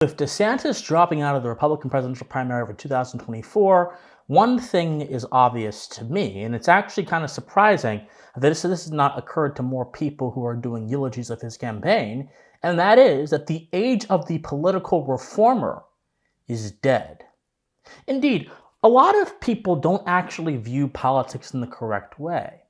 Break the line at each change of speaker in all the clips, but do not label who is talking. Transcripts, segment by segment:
With DeSantis dropping out of the Republican presidential primary for 2024, one thing is obvious to me, and it's actually kind of surprising that this has not occurred to more people who are doing eulogies of his campaign, and that is that the age of the political reformer is dead. Indeed, a lot of people don't actually view politics in the correct way.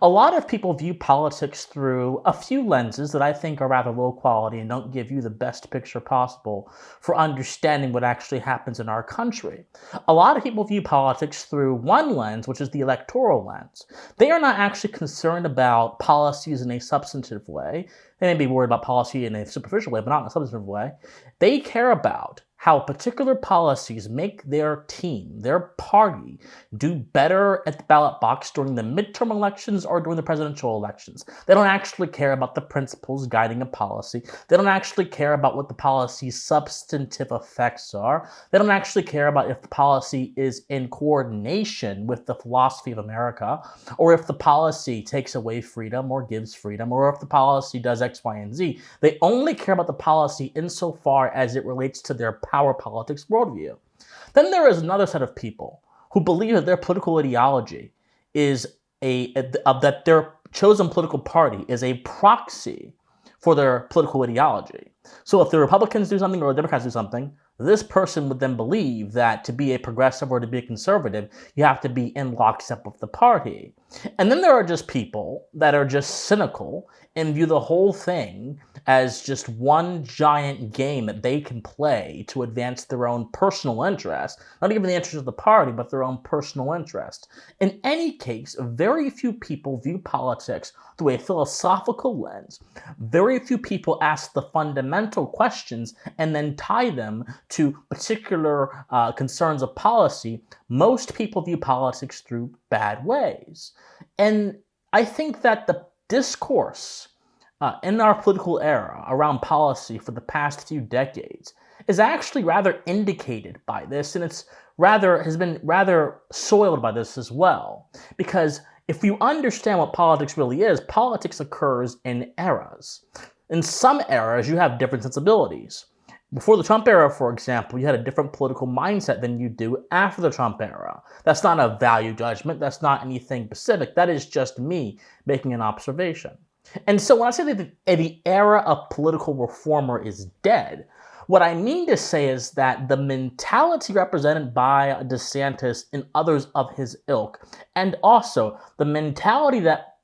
A lot of people view politics through a few lenses that I think are rather low quality and don't give you the best picture possible for understanding what actually happens in our country. A lot of people view politics through one lens, which is the electoral lens. They are not actually concerned about policies in a substantive way. They may be worried about policy in a superficial way, but not in a substantive way. They care about how particular policies make their team, their party, do better at the ballot box during the midterm elections or during the presidential elections. They don't actually care about the principles guiding a policy. They don't actually care about what the policy's substantive effects are. They don't actually care about if the policy is in coordination with the philosophy of America, or if the policy takes away freedom or gives freedom, or if the policy does X, Y, and Z. They only care about the policy insofar as it relates to their power politics worldview. Then there is another set of people who believe that their political ideology is that their chosen political party is a proxy for their political ideology. So if the Republicans do something or the Democrats do something, this person would then believe that to be a progressive or to be a conservative, you have to be in lockstep with the party. And then there are just people that are just cynical and view the whole thing as just one giant game that they can play to advance their own personal interest, not even the interest of the party, but their own personal interest. In any case, very few people view politics through a philosophical lens. Very few people ask the fundamental questions and then tie them to particular concerns of policy. Most people view politics through bad ways. And I think that the discourse in our political era around policy for the past few decades is actually rather indicated by this, and has been rather soiled by this as well. Because if you understand what politics really is, politics occurs in eras. In some eras, you have different sensibilities. Before the Trump era, for example, you had a different political mindset than you do after the Trump era. That's not a value judgment. That's not anything specific. That is just me making an observation. And so when I say that the era of political reformer is dead, what I mean to say is that the mentality represented by DeSantis and others of his ilk, and also the mentality that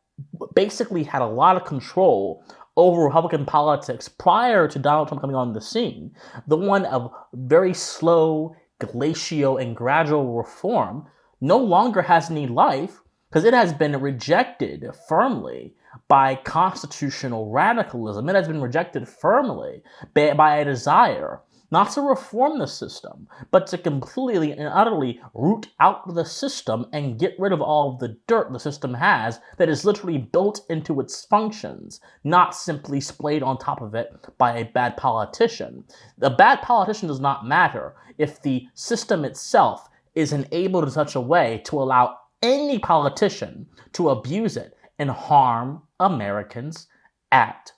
basically had a lot of control over Republican politics prior to Donald Trump coming on the scene, the one of very slow, glacial, and gradual reform, no longer has any life because it has been rejected firmly by constitutional radicalism. It has been rejected firmly by a desire not to reform the system, but to completely and utterly root out the system and get rid of all of the dirt the system has that is literally built into its functions, not simply splayed on top of it by a bad politician. The bad politician does not matter if the system itself is enabled in such a way to allow any politician to abuse it and harm Americans at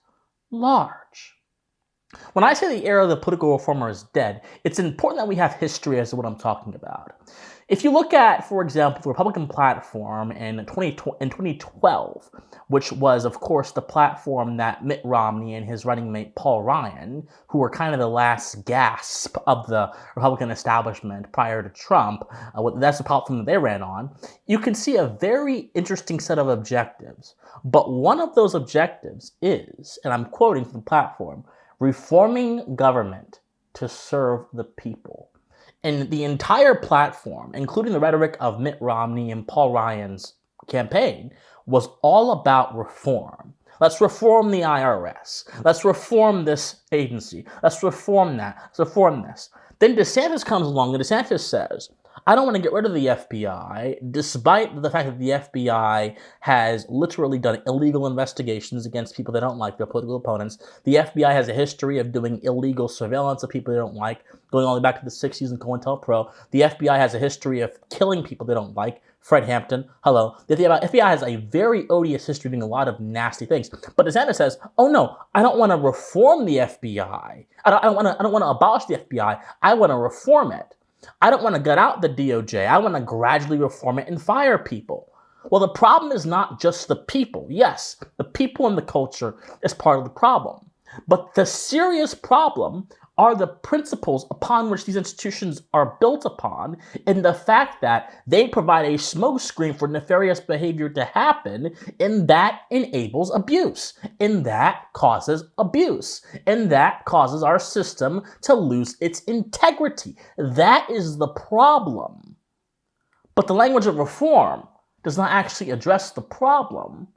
large. When I say the era of the political reformer is dead, it's important that we have history as to what I'm talking about. If you look at, for example, the Republican platform in 2012, which was, of course, the platform that Mitt Romney and his running mate Paul Ryan, who were kind of the last gasp of the Republican establishment prior to Trump, that's the platform that they ran on, you can see a very interesting set of objectives. But one of those objectives is, and I'm quoting from the platform, reforming government to serve the people. And the entire platform, including the rhetoric of Mitt Romney and Paul Ryan's campaign, was all about reform. Let's reform the IRS. Let's reform this agency. Let's reform that. Let's reform this. Then DeSantis comes along and DeSantis says, I don't want to get rid of the FBI, despite the fact that the FBI has literally done illegal investigations against people they don't like, their political opponents. The FBI has a history of doing illegal surveillance of people they don't like, going all the way back to the 60s in COINTELPRO. The FBI has a history of killing people they don't like, Fred Hampton, hello. The FBI has a very odious history of doing a lot of nasty things. But DeSantis says, oh no, I don't want to reform the FBI. I don't want to abolish the FBI. I want to reform it. I don't want to gut out the DOJ. I want to gradually reform it and fire people. Well, the problem is not just the people. Yes, the people and the culture is part of the problem. But the serious problem are the principles upon which these institutions are built upon, and the fact that they provide a smokescreen for nefarious behavior to happen, and that enables abuse, and that causes abuse, and that causes our system to lose its integrity. That is the problem. But the language of reform does not actually address the problem.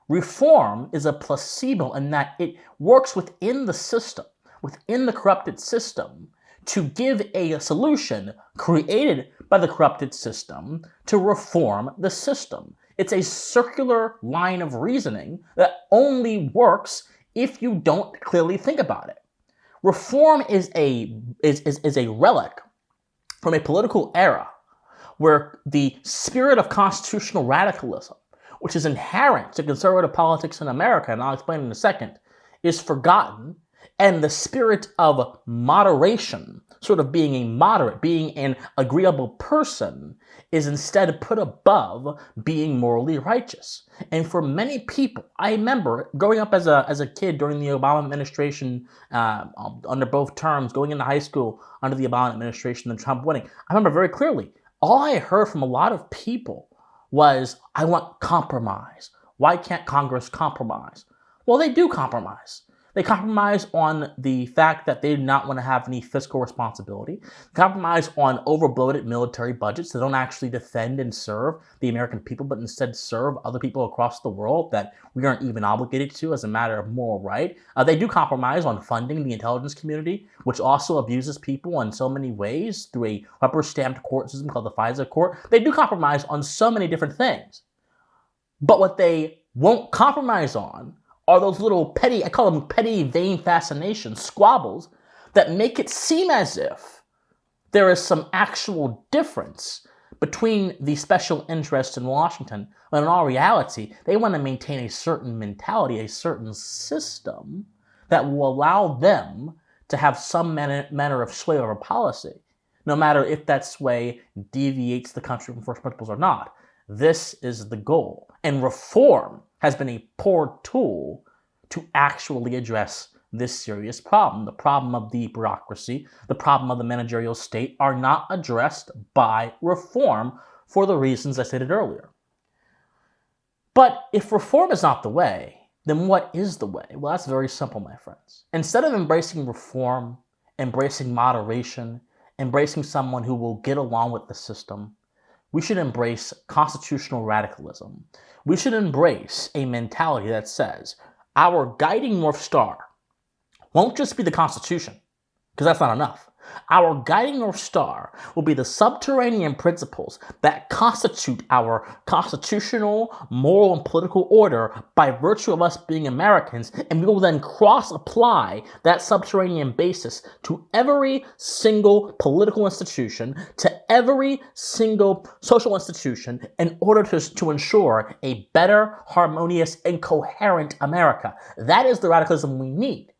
Reform is a placebo in that it works within the system, within the corrupted system, to give a solution created by the corrupted system to reform the system. It's a circular line of reasoning that only works if you don't clearly think about it. Reform is a relic from a political era where the spirit of constitutional radicalism, which is inherent to conservative politics in America, and I'll explain in a second, is forgotten, and the spirit of moderation, sort of being a moderate, being an agreeable person, is instead put above being morally righteous. And for many people, I remember growing up as a kid during the Obama administration, under both terms, going into high school under the Obama administration and Trump winning, I remember very clearly, all I heard from a lot of people was, I want compromise. Why can't Congress compromise? Well, they do compromise. They compromise on the fact that they do not want to have any fiscal responsibility. They compromise on overbloated military budgets that don't actually defend and serve the American people, but instead serve other people across the world that we aren't even obligated to as a matter of moral right. They do compromise on funding the intelligence community, which also abuses people in so many ways through a rubber-stamped court system called the FISA court. They do compromise on so many different things. But what they won't compromise on are those little petty, I call them petty vain fascinations, squabbles, that make it seem as if there is some actual difference between the special interests in Washington, when in all reality, they want to maintain a certain mentality, a certain system that will allow them to have some manner of sway over policy, no matter if that sway deviates the country from first principles or not. This is the goal. And reform has been a poor tool to actually address this serious problem. The problem of the bureaucracy, the problem of the managerial state are not addressed by reform for the reasons I stated earlier. But if reform is not the way, then what is the way? Well, that's very simple, my friends. Instead of embracing reform, embracing moderation, embracing someone who will get along with the system, we should embrace constitutional radicalism. We should embrace a mentality that says our guiding North Star won't just be the Constitution, because that's not enough. Our guiding North Star will be the subterranean principles that constitute our constitutional, moral, and political order by virtue of us being Americans, and we will then cross-apply that subterranean basis to every single political institution, to every single social institution, in order to ensure a better, harmonious, and coherent America. That is the radicalism we need.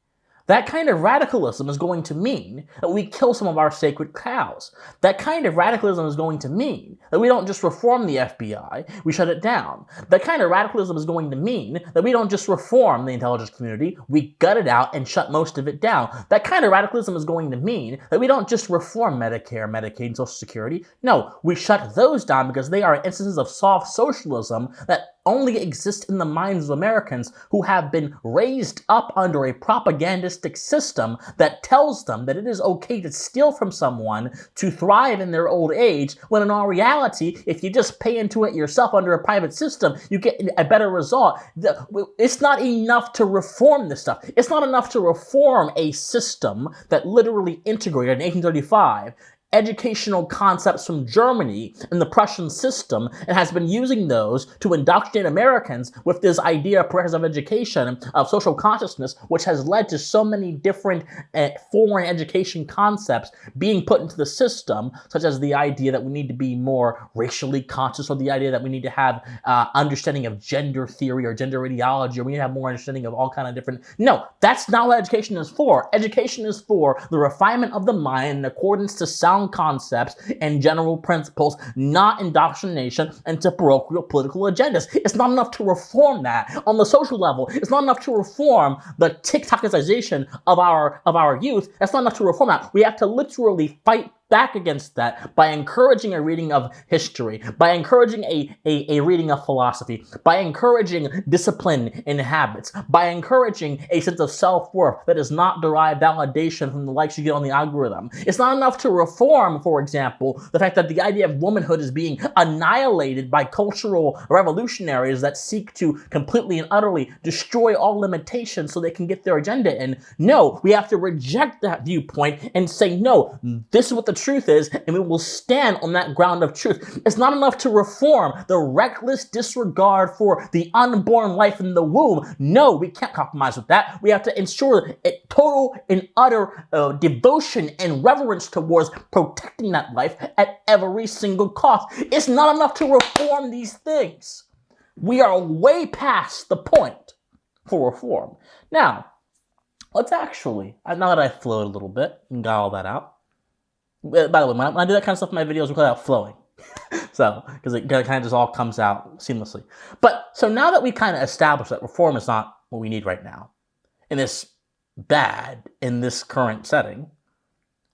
That kind of radicalism is going to mean that we kill some of our sacred cows. That kind of radicalism is going to mean that we don't just reform the FBI, we shut it down. That kind of radicalism is going to mean that we don't just reform the intelligence community, we gut it out and shut most of it down. That kind of radicalism is going to mean that we don't just reform Medicare, Medicaid, and Social Security. No, we shut those down because they are instances of soft socialism that only exist in the minds of Americans who have been raised up under a propagandistic system that tells them that it is okay to steal from someone to thrive in their old age, when in all reality, if you just pay into it yourself under a private system, you get a better result. It's not enough to reform this stuff. It's not enough to reform a system that literally integrated in 1835 educational concepts from Germany and the Prussian system and has been using those to indoctrinate Americans with this idea of progressive education, of social consciousness, which has led to so many different foreign education concepts being put into the system, such as the idea that we need to be more racially conscious, or the idea that we need to have understanding of gender theory or gender ideology, or we need to have more understanding of all kind of different... No, that's not what education is for. Education is for the refinement of the mind in accordance to sound concepts and general principles, not indoctrination into parochial political agendas. It's not enough to reform that on the social level. It's not enough to reform the TikTokization of our youth. That's not enough to reform that. We have to literally fight back against that by encouraging a reading of history, by encouraging a reading of philosophy, by encouraging discipline in habits, by encouraging a sense of self-worth that does not derive validation from the likes you get on the algorithm. It's not enough to reform, for example, the fact that the idea of womanhood is being annihilated by cultural revolutionaries that seek to completely and utterly destroy all limitations so they can get their agenda in. No, we have to reject that viewpoint and say, no, this is what the truth is, and we will stand on that ground of truth. It's not enough to reform the reckless disregard for the unborn life in the womb. No, we can't compromise with that. We have to ensure a total and utter devotion and reverence towards protecting that life at every single cost. It's not enough to reform these things. We are way past the point for reform. Now, let's actually, now that I've flowed a little bit and got all that out, by the way, when I do that kind of stuff in my videos, we call that flowing. So, because it kind of just all comes out seamlessly. But, so now that we kind of established that reform is not what we need right now, and it's bad in this current setting,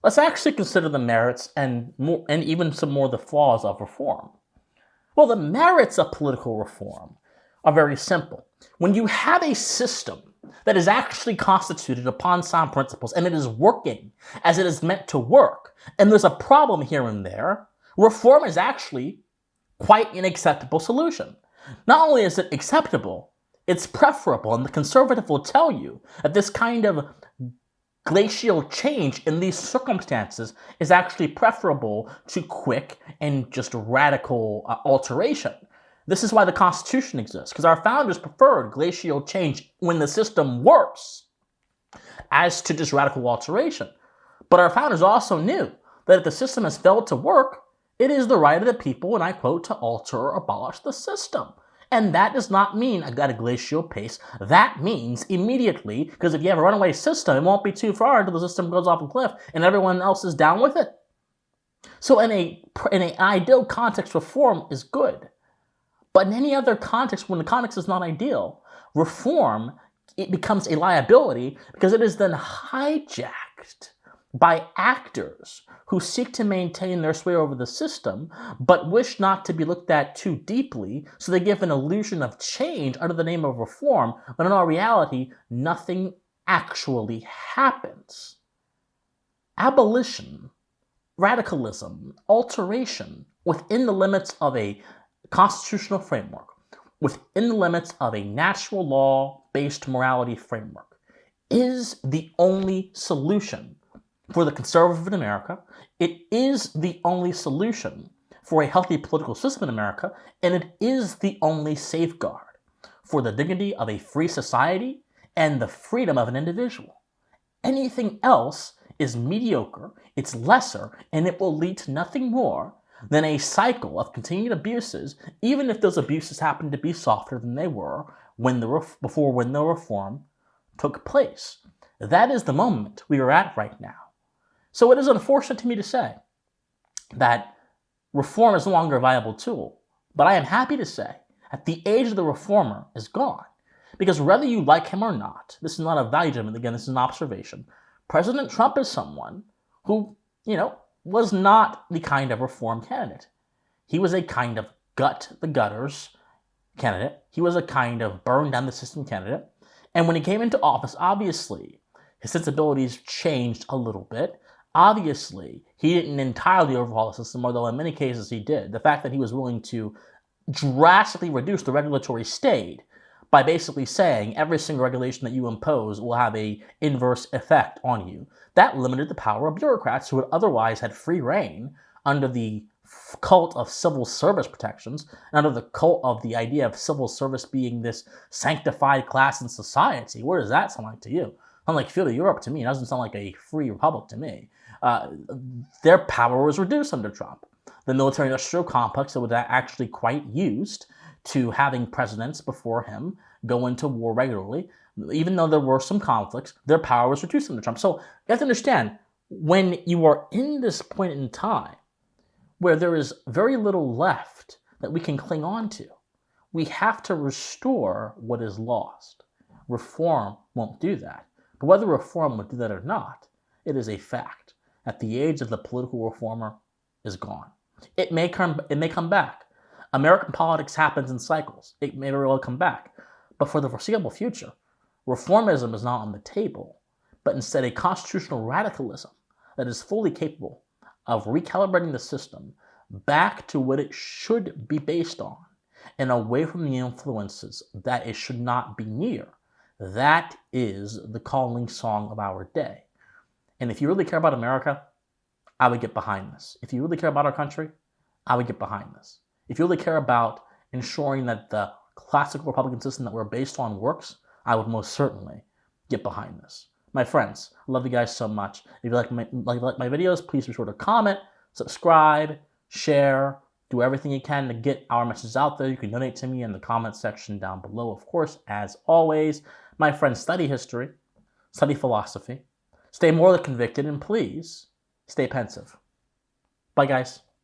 let's actually consider the merits and even some more the flaws of reform. Well, the merits of political reform are very simple. When you have a system that is actually constituted upon sound principles and it is working as it is meant to work, and there's a problem here and there, reform is actually quite an acceptable solution. Not only is it acceptable, it's preferable, and the conservative will tell you that this kind of glacial change in these circumstances is actually preferable to quick and just radical alteration. This is why the Constitution exists, because our founders preferred glacial change when the system works as to just radical alteration. But our founders also knew that if the system has failed to work, it is the right of the people, and I quote, to alter or abolish the system. And that does not mean at a glacial pace. That means immediately, because if you have a runaway system, it won't be too far until the system goes off a cliff and everyone else is down with it. So in an ideal context, reform is good. But in any other context, when the context is not ideal, reform, it becomes a liability because it is then hijacked by actors who seek to maintain their sway over the system, but wish not to be looked at too deeply, so they give an illusion of change under the name of reform, when in all reality, nothing actually happens. Abolition, radicalism, alteration, within the limits of a constitutional framework, within the limits of a natural law-based morality framework, is the only solution for the conservative in America. It is the only solution for a healthy political system in America, and it is the only safeguard for the dignity of a free society and the freedom of an individual. Anything else is mediocre, it's lesser, and it will lead to nothing more than a cycle of continued abuses, even if those abuses happen to be softer than they were when the reform took place. That is the moment we are at right now. So it is unfortunate to me to say that reform is no longer a viable tool, but I am happy to say that the age of the reformer is gone. Because whether you like him or not, this is not a value judgment, again, this is an observation, President Trump is someone who, was not the kind of reform candidate. He was a kind of gut the gutters candidate. He was a kind of burn down the system candidate. And when he came into office, obviously, his sensibilities changed a little bit. Obviously, he didn't entirely overhaul the system, although in many cases he did. The fact that he was willing to drastically reduce the regulatory state by basically saying every single regulation that you impose will have an inverse effect on you. That limited the power of bureaucrats who would otherwise had free reign under the cult of civil service protections, and under the cult of the idea of civil service being this sanctified class in society. Where does that sound like to you? Unlike feudal Europe to me, it doesn't sound like a free republic to me. Their power was reduced under Trump. The military-industrial complex that was actually quite used to having presidents before him go into war regularly, even though there were some conflicts, their power was reduced under Trump. So you have to understand, when you are in this point in time where there is very little left that we can cling on to, we have to restore what is lost. Reform won't do that. But whether reform would do that or not, it is a fact that the age of the political reformer is gone. It may come back. American politics happens in cycles. It may very well come back. But for the foreseeable future, reformism is not on the table, but instead a constitutional radicalism that is fully capable of recalibrating the system back to what it should be based on and away from the influences that it should not be near. That is the calling song of our day. And if you really care about America, I would get behind this. If you really care about our country, I would get behind this. If you really care about ensuring that the classical Republican system that we're based on works, I would most certainly get behind this. My friends, I love you guys so much. If you like my videos, please be sure to comment, subscribe, share, do everything you can to get our messages out there. You can donate to me in the comment section down below. Of course, as always, my friends, study history, study philosophy, stay morally convicted, and please stay pensive. Bye, guys.